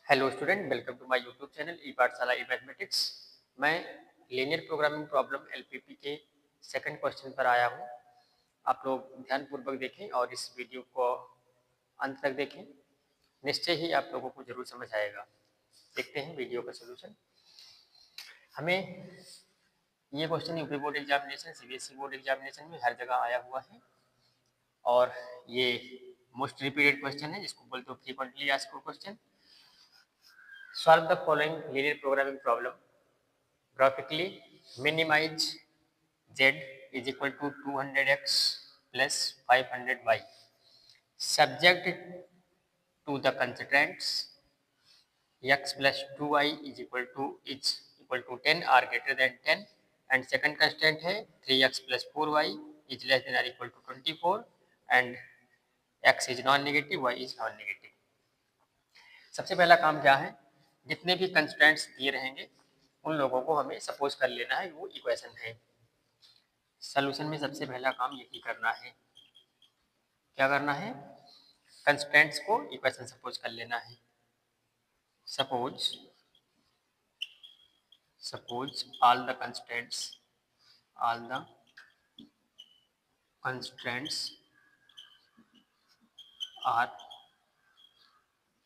Hello student, welcome to my YouTube channel e Pathshala e mathematics. मैं linear programming problem LPP के second question पर आया हूं। आप लोग ध्यानपूर्वक देखें और इस वीडियो को अंत तक देखें। निश्चय ही आप लोगों को जरूर समझ आएगा। देखते हैं वीडियो का सोल्यूशन। हमें ये question UP board examination, CBSE board examination में हर जगह आया हुआ है और ये मोस्ट रिपीटेड क्वेश्चन है, जिसको बोलते हो frequently asked question. Solve the following linear programming problem. Graphically minimize z is equal to 200x plus 500y. Subject to the constraints x plus 2y is equal to 10 are greater than 10, and second constraint है 3x plus 4y is less than or equal to 24 and x is non negative, y is non negative. सबसे पहला काम क्या है, जितने भी constraints दिए रहेंगे उन लोगों को हमें सपोज कर लेना है वो इक्वेशन है। सॉल्यूशन में सबसे पहला काम यही करना है। क्या करना है? कंस्ट्रेंट्स को इक्वेशन सपोज कर लेना है। Suppose all the constraints are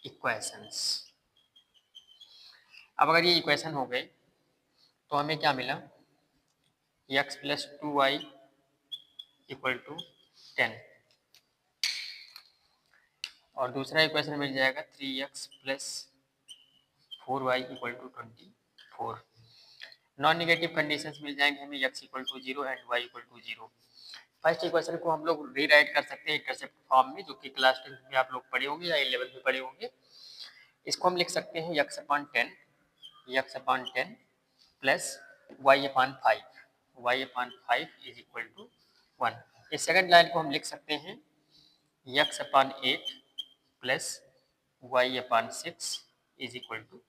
equations. अब अगर ये इक्वेशन हो गए तो हमें क्या मिला? x plus 2y equal to 10 और दूसरा इक्वेशन मिल जाएगा 3x plus 4y equal to 24। Non negative conditions मिल जाएंगे हमें x equal to 0 and y equal to 0। First equation को हम लोग रीराइट कर सकते हैं इंटरसेप्ट फॉर्म में, जो कि क्लास 10 में आप लोग पढ़े होंगे या 11 में पढ़े होंगे। इसको हम लिख सकते हैं x upon 10 plus y upon 5 is equal to 1। इस सेकंड लाइन को हम लिख सकते हैं x upon 8 plus y upon 6 is equal to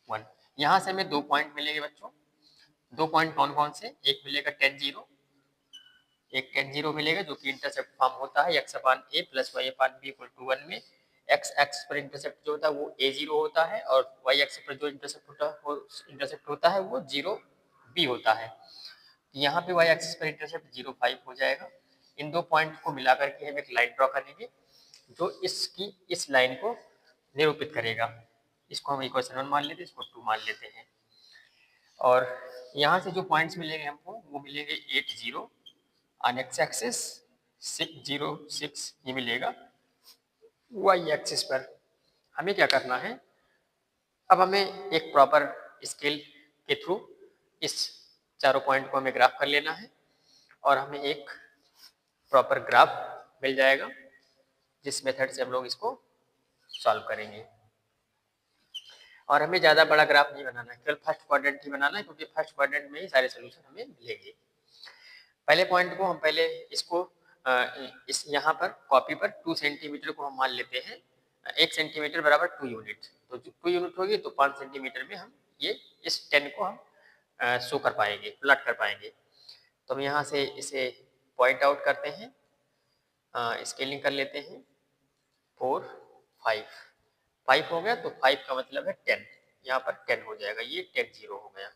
1। यहाँ से हमें 2 पॉइंट मिलेंगे बच्चों। 2 पॉइंट कौन कौन से? एक मिलेगा tan 0 मिलेगा, जो कि इंटरसेप्ट फॉर्म होता है x upon a plus y upon b equal to 1 में x एक्स पर इंटरसेप्ट जो होता है वो a0 होता है और y एक्स पर जो इंटरसेप्ट होता है वो 0b होता है। यहाँ पे y एक्सिस पर इंटरसेप्ट 0,5 हो जाएगा। इन 2 पॉइंट को मिलाकर के हम एक लाइन ड्रॉ करेंगे जो इस लाइन को निरूपित करेगा। इसको हम इक्वेशन 1 मान लेते हैं, इसको 2 मान लेते हैं। और यहाँ से जो पॉइंट्स मिलेंगे हमको वो मिलेंगे 8 0 ऑन एक्स एक्सिस, 6 0 6 ये मिलेगा वाई एक्सिस पर। हमें क्या करना है, अब हमें एक प्रॉपर स्केल के थ्रू इस चारों पॉइंट को हमें ग्राफ कर लेना है और हमें एक प्रॉपर ग्राफ मिल जाएगा जिस मेथड से हम लोग इसको सॉल्व करेंगे। और हमें ज़्यादा बड़ा ग्राफ नहीं बनाना है, केवल फर्स्ट क्वाड्रेंट ही बनाना है, क्योंकि फर्स्ट क्वाड्रेंट में ही सारे सोल्यूशन हमें मिलेंगे। पहले पॉइंट को हम पहले इसको इस यहाँ पर कॉपी पर 2 सेंटीमीटर को हम मान लेते हैं। 1 सेंटीमीटर बराबर 2 यूनिट, तो 2 यूनिट होगी तो 5 सेंटीमीटर में हम ये इस 10 को हम शो कर पाएंगे, प्लॉट कर पाएंगे। तो हम यहाँ से इसे पॉइंट आउट करते हैं, स्केलिंग कर लेते हैं। 4 5 हो गया, तो 5 का मतलब है 10, यहाँ पर 10 हो जाएगा, ये 10 0 हो गया।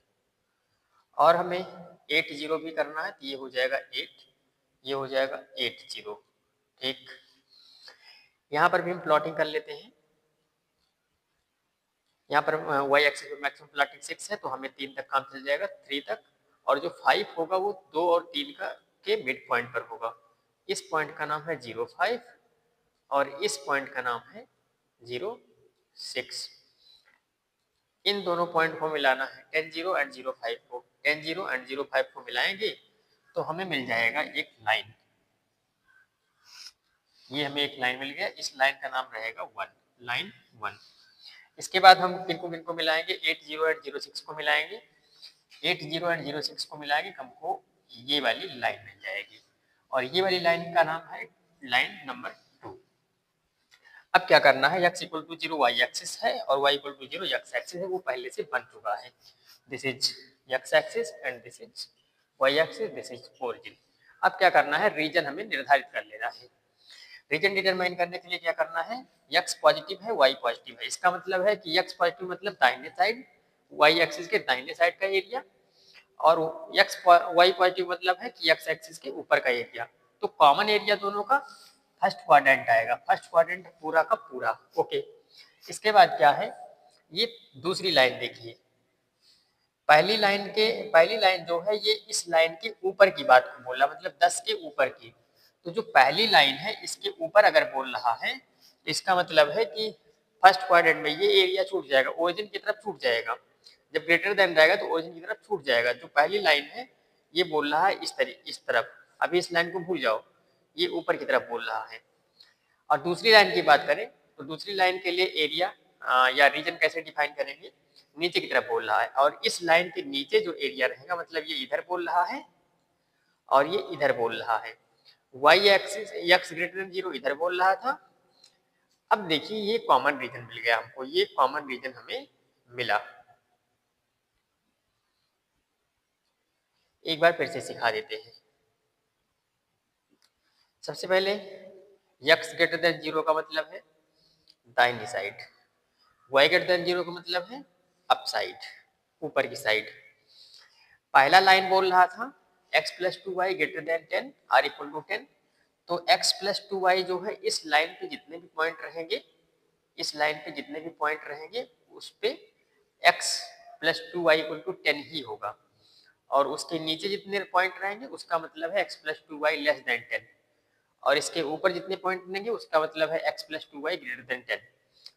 और हमें 8 0 भी करना है, तो ये हो जाएगा 8, ये हो जाएगा 8 0। ठीक, यहाँ पर भी हम प्लॉटिंग कर लेते हैं। यहाँ पर y एक्सिस पर मैक्सिमम प्लॉटिंग 6 है, तो हमें 3 तक काम चल जाएगा, 3 तक। और जो 5 होगा वो 2 और 3 के मिड पॉइंट पर होगा। इस पॉइंट का नाम है 0,5 और इस पॉइंट का नाम है 0,6। इन दोनों पॉइंट को मिलाना है, 10 0 एंड 0,5 को। 10 0 एंड 0,5 को मिलाएंगे तो हमें मिल जाएगा एक लाइन। ये हमें एक लाइन मिल गया, इस लाइन का नाम रहेगा 1, लाइन 1। इसके बाद हम किनको मिलाएंगे? 8 0 एंड 0,6 को मिलाएंगे। 8 0 एंड 0,6 को मिलाएंगे, हमको ये वाली लाइन मिल जाएगी और ये वाली लाइन का नाम है लाइन नंबर 2। अब क्या करना है, x equal to 0 y axis है और y equal to 0 x axis है, वो पहले से बन चुका है। This is x axis and this is y axis, this is origin. अब क्या करना है, रीजन हमें निर्धारित कर लेना है। रीजन डिटरमाइन करने के लिए क्या करना है, x पॉजिटिव है y पॉजिटिव है, इसका मतलब है कि x पॉजिटिव मतलब दाहिने साइड, y एक्सिस के दाहिने साइड का एरिया, और y पॉजिटिव मतलब है कि x एक्सिस के ऊपर का एरिया। तो कॉमन एरिया दोनों का फर्स्ट क्वाड्रेंट आएगा, फर्स्ट क्वाड्रेंट पूरा का पूरा। ओके, इसके बाद क्या है, ये दूसरी लाइन देखिए, पहली लाइन जो है ये इस लाइन के ऊपर की बात को बोला, मतलब 10 के ऊपर की। तो जो पहली लाइन है इसके ऊपर अगर बोल रहा है तो इसका मतलब है कि फर्स्ट क्वाड्रेंट में ये एरिया छूट जाएगा, ओरिजिन की तरफ छूट जाएगा। जब ग्रेटर देन रहेगा तो ओरिजिन की तरफ छूट जाएगा। जो पहली लाइन है ये बोल रहा है इस तरफ, अभी इस लाइन को भूल जाओ, ये ऊपर की तरफ बोल रहा है। और दूसरी लाइन की बात करें तो दूसरी लाइन के लिए एरिया या रीजन कैसे डिफाइन करेंगे, नीचे की तरफ बोल रहा है, और इस लाइन के नीचे जो एरिया रहेगा मतलब ये इधर बोल रहा है और ये इधर बोल रहा है। Y axis x greater than 0 इधर बोल रहा था। अब देखिए ये कॉमन रीजन मिल गया हमको, ये कॉमन रीजन हमें मिला। एक बार फिर से सिखा देते हैं। सबसे पहले x ग्रेटर देन 0 का मतलब है दाहिनी साइड, y ग्रेटर देन 0 का मतलब है अप साइड, ऊपर की साइड। पहला लाइन बोल रहा था x plus two y greater than 10 or equal to 10। तो x प्लस टू वाई जो है इस लाइन पे जितने भी पॉइंट रहेंगे, इस लाइन पे जितने भी पॉइंट रहेंगे उस पे x plus two y equal to 10 ही होगा, और उसके नीचे जितने पॉइंट रहेंगे उसका मतलब है x plus two y less than 10, और इसके ऊपर जितने पॉइंट रहेंगे उसका मतलब है x plus two y greater than 10।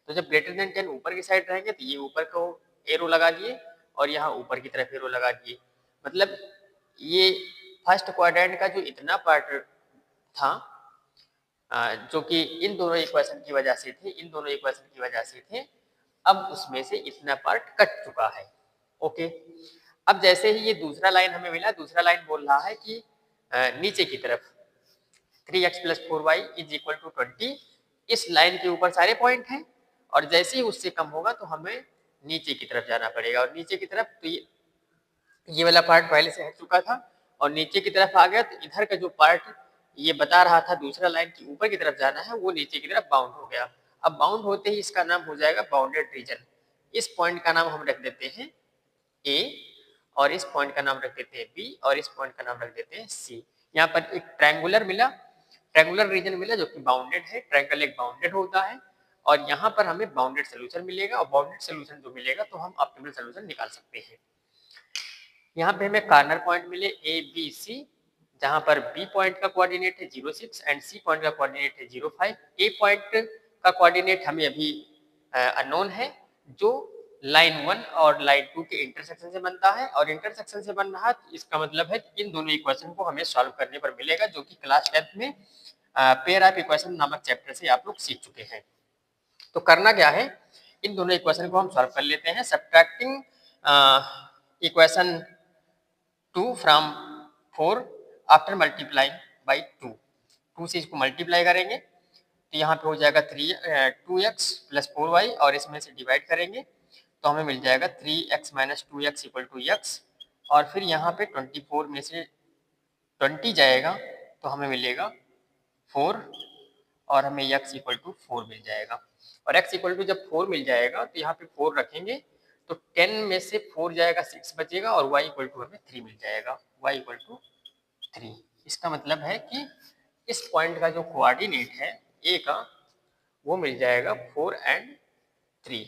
तो जब ग्रेटर देन 10 ऊपर की साइड रहेंगे तो ये ऊपर को एरो लगा दिए और यहाँ ऊपर की तरफ एरो लगा दिए। मतलब ये फर्स्ट क्वाड्रेंट का जो इतना पार्ट था जो कि इन दोनों इक्वेशन की वजह से थे, इन दोनों इक्वेशन की वजह से थे, अब उसमें से इतना पार्ट कट चुका है। ओके, अब जैसे ही ये दूसरा लाइन हमें मिला, दूसरा लाइन बोल रहा है कि नीचे की तरफ 3x plus 4y is equal to 20, इस लाइन के ऊपर सारे पॉइंट हैं, और जैसे ही उससे कम होगा तो हमें नीचे की तरफ जाना पड़ेगा, और नीचे की तरफ तो ये वाला पार्ट पहले से हट चुका था और नीचे की तरफ आ गया, तो इधर का जो पार्ट ये बता रहा था दूसरा लाइन के ऊपर की तरफ जाना है वो नीचे की तरफ बाउंड हो गया। अब बाउंड होते ही इसका नाम हो जाएगा बाउंडेड रीजन। इस पॉइंट का नाम हम रख देते हैं ए, और इस पॉइंट का नाम रख देते हैं बी, और इस पॉइंट का नाम रख देते हैं सी। यहाँ पर एक ट्रायंगुलर मिला, ट्रायंगुलर रीजन मिला जो कि बाउंडेड है, ट्रायंगल एक बाउंडेड होता है, और यहाँ पर हमें बाउंडेड सोल्यूशन मिलेगा, और बाउंडेड सोल्यूशन जो मिलेगा तो हम ऑप्टिमल सोल्यूशन निकाल सकते हैं। यहाँ पे हमें कॉर्नर पॉइंट मिले ए बी सी, जहाँ पर बी पॉइंट का कोऑर्डिनेट है 06 एंड सी पॉइंट का कोऑर्डिनेट है 05। ए पॉइंट का कोऑर्डिनेट हमें अभी अननोन है, जो लाइन 1 और लाइन 2 के इंटरसेक्शन से बनता है, और इंटरसेक्शन से बन रहा है इसका मतलब है कि इन दोनों इक्वेशन को हमें सॉल्व करने पर मिलेगा, जो कि क्लास 10th में पेयर ऑफ इक्वेशन नामक चैप्टर से आप लोग सीख चुके हैं। तो करना क्या है, इन दोनों इक्वेशन को हम सॉल्व कर लेते हैं। Subtracting equation 2 from 4 after multiplying by 2 से इसको मल्टीप्लाई करेंगे तो यहाँ पे हो जाएगा 2x प्लस 4y, और इसमें से डिवाइड करेंगे तो हमें मिल जाएगा 3x minus 2x equal to x, और फिर यहाँ पे 24 में से 20 जाएगा तो हमें मिलेगा 4, और हमें x इक्वल टू 4 मिल जाएगा। और x इक्वल टू जब 4 मिल जाएगा तो यहाँ पे 4 रखेंगे तो 10 में से 4 जाएगा 6 बचेगा, और y इक्वल टू हमें 3 मिल जाएगा, y इक्वल टू 3। इसका मतलब है कि इस पॉइंट का जो कोऑर्डिनेट है a का वो मिल जाएगा 4 एंड 3,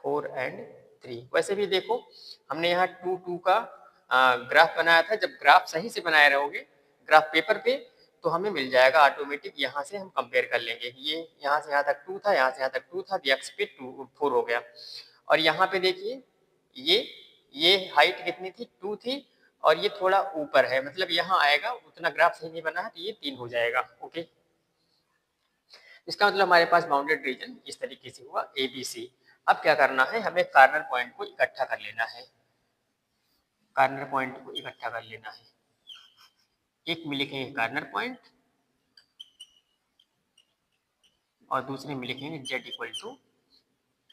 4 एंड 3। वैसे भी देखो हमने यहाँ 2 2 का ग्राफ बनाया था, जब ग्राफ सही से बनाए रहोगे ग्राफ पेपर पे तो हमें मिल जाएगा ऑटोमेटिक, यहाँ से हम कंपेयर कर लेंगे। ये यहाँ से यहाँ तक 2 था, यहाँ से यहाँ तक 2 था, x पे 4 हो गया, और यहाँ पे देखिए ये हाइट कितनी थी 2 थी, और ये थोड़ा ऊपर है, मतलब यहाँ आएगा, उतना ग्राफ सही नहीं बना है तो ये 3 हो जाएगा। ओके, इसका मतलब हमारे पास बाउंडेड रीजन इस तरीके से हुआ ए बी सी। अब क्या करना है, हमें कॉर्नर पॉइंट को इकट्ठा कर लेना है, कॉर्नर पॉइंट को इकट्ठा कर लेना है। एक में लिखेंगे कॉर्नर पॉइंट और दूसरे में लिखेंगे z equal to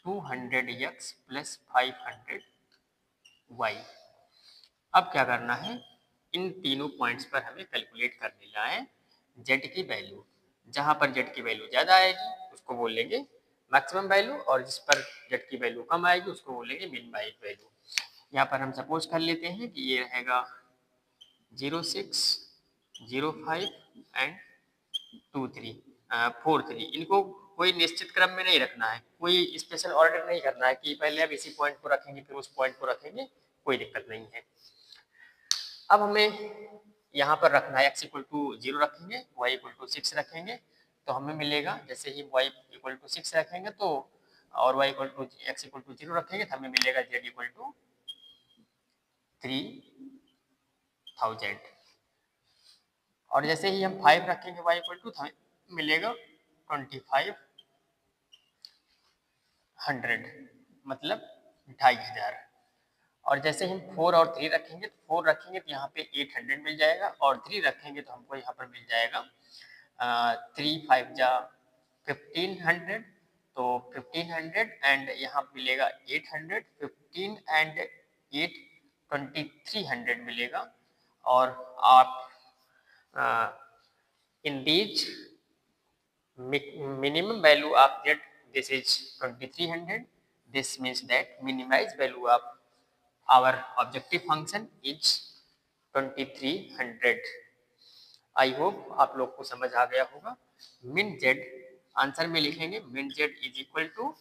200x plus 500y। अब क्या करना है, इन तीनों पॉइंट्स पर हमें कैलकुलेट कर लेना है जेड की वैल्यू। जहाँ पर जेड की वैल्यू ज़्यादा आएगी उसको बोलेंगे मैक्सिमम वैल्यू, और जिस पर जेड की वैल्यू कम आएगी उसको बोलेंगे मिनिमाइज वैल्यू। यहाँ पर हम सपोज कर लेते हैं कि ये रहेगा 06, 05 एंड 23, 43। इनको कोई निश्चित क्रम में नहीं रखना है, कोई स्पेशल ऑर्डर नहीं करना है कि पहले अब इसी पॉइंट को रखेंगे फिर उस पॉइंट को रखेंगे, कोई दिक्कत नहीं है। अब हमें यहाँ पर रखना है x इक्वल टू 0 रखेंगे, y इक्वल टू 6 रखेंगे, तो हमें मिलेगा जैसे ही y इक्वल टू 6 रखेंगे तो और y equal to x equal to 0 रखेंगे तो हमें मिलेगा z इक्वल टू 3000, और जैसे ही हम 5 रखेंगे y इक्वल टू हमें मिलेगा 2500, मतलब 2500। और जैसे हम 4 और 3 रखेंगे तो 4 रखेंगे तो यहाँ पे 800 मिल जाएगा, और 3 रखेंगे तो हमको यहाँ पर मिल जाएगा 3 5 जा 1500, तो 1500 एंड यहाँ मिलेगा 800, 15 एंड 8 2300 मिलेगा। और आप in these minimum value of z, this is 2300, this means that minimized value of our objective function is 2300। I hope आप लोग को समझ आ गया होगा। min z आंसर में लिखेंगे min z is equal to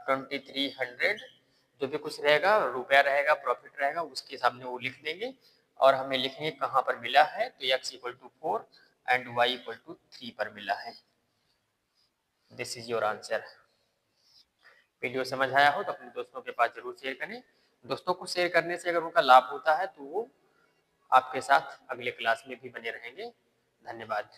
2300, जो भी कुछ रहेगा, रुपया रहेगा, प्रॉफिट रहेगा, उसके सामने वो लिख देंगे, और हमें लिखेंगे कहाँ पर मिला है, तो x equal to 4 and y equal to 3 पर मिला है। This is your answer. Video समझ आया हो तो अपने दोस्तों के पास जरूर शेयर करें। दोस्तों को शेयर करने से अगर उनका लाभ होता है तो वो आपके साथ अगले क्लास में भी बने रहेंगे। धन्यवाद।